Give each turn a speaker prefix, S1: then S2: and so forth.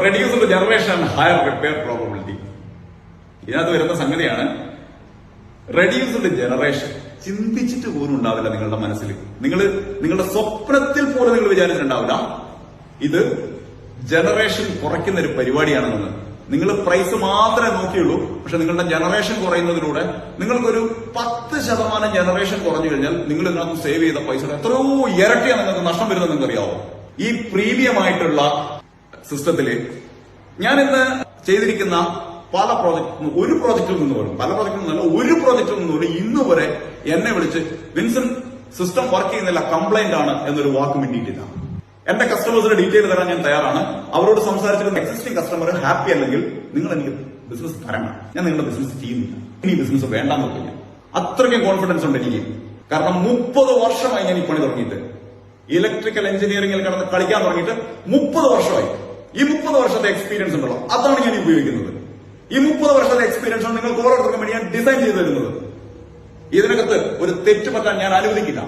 S1: Reduced generation and higher repair probability. ഇതിനകത്ത് വരുന്ന സംഗതിയാണ് റെഡ്യൂസ്ഡ് ജനറേഷൻ. ചിന്തിച്ചിട്ട് പോലും ഉണ്ടാവില്ല നിങ്ങളുടെ മനസ്സിൽ, നിങ്ങളുടെ സ്വപ്നത്തിൽ പോലും നിങ്ങൾ വിചാരിച്ചിട്ടുണ്ടാവില്ല ഇത് ജനറേഷൻ കുറയ്ക്കുന്ന ഒരു പരിപാടിയാണെന്ന്. നിങ്ങൾ പ്രൈസ് മാത്രമേ നോക്കിയുള്ളൂ, പക്ഷെ നിങ്ങളുടെ ജനറേഷൻ കുറയുന്നതിലൂടെ നിങ്ങൾക്കൊരു 10% ജനറേഷൻ കുറഞ്ഞു കഴിഞ്ഞാൽ നിങ്ങൾ ഇതിനകത്ത് സേവ് ചെയ്ത പൈസ എത്രയോ ഇരട്ടിയാണ് നിങ്ങൾക്ക് നഷ്ടം വരുന്നത്. നിങ്ങൾക്കറിയാവോ? ഈ പ്രീമിയം ആയിട്ടുള്ള സിസ്റ്റത്തില് ഞാൻ ഇന്ന് ചെയ്തിരിക്കുന്ന പല പ്രോജക്റ്റ്, ഒരു പ്രോജക്റ്റിൽ നിന്ന് പോലും, പല പ്രോജക്റ്റിൽ നിന്നല്ല, ഒരു പ്രോജക്റ്റിൽ നിന്ന് പോലും ഇന്ന് വരെ എന്നെ വിളിച്ച് വിൻസെന്റ് സിസ്റ്റം വർക്ക് ചെയ്യുന്നില്ല, കംപ്ലൈന്റ് ആണ് എന്നൊരു വാക്ക് മിണ്ടിയിട്ടില്ല. എന്റെ കസ്റ്റമേഴ്സിന്റെ ഡീറ്റെയിൽ തരാൻ ഞാൻ തയ്യാറാണ്. അവരോട് സംസാരിച്ചിട്ട് എക്സിസ്റ്റിംഗ് കസ്റ്റമർ ഹാപ്പി അല്ലെങ്കിൽ നിങ്ങൾ എനിക്ക് ബിസിനസ് തരണം, ഞാൻ നിങ്ങളുടെ ബിസിനസ് ചെയ്യുന്നില്ല, ഇനി ബിസിനസ് വേണ്ടാന്ന് പറഞ്ഞു. അത്രയ്ക്കും കോൺഫിഡൻസ് ഉണ്ട് എനിക്ക്. കാരണം 30 വർഷമായി ഞാൻ ഈ പണി തുടങ്ങിയിട്ട്, ഇലക്ട്രിക്കൽ എഞ്ചിനീയറിംഗിൽ കിടന്ന് കളിക്കാൻ തുടങ്ങിയിട്ട് 30 വർഷമായി. ഈ 30 വർഷത്തെ എക്സ്പീരിയൻസ് ഉണ്ടല്ലോ, അതാണ് ഞാൻ ഉപയോഗിക്കുന്നത്. ഈ 30 വർഷത്തെ എക്സ്പീരിയൻസ് ആണ് നിങ്ങൾക്ക് ഓരോരുത്തർക്കും വേണ്ടി ഞാൻ ഡിസൈൻ ചെയ്തു തരുന്നത്. ഇതിനകത്ത് ഒരു തെറ്റ് പറ്റാൻ ഞാൻ അനുവദിക്കില്ല.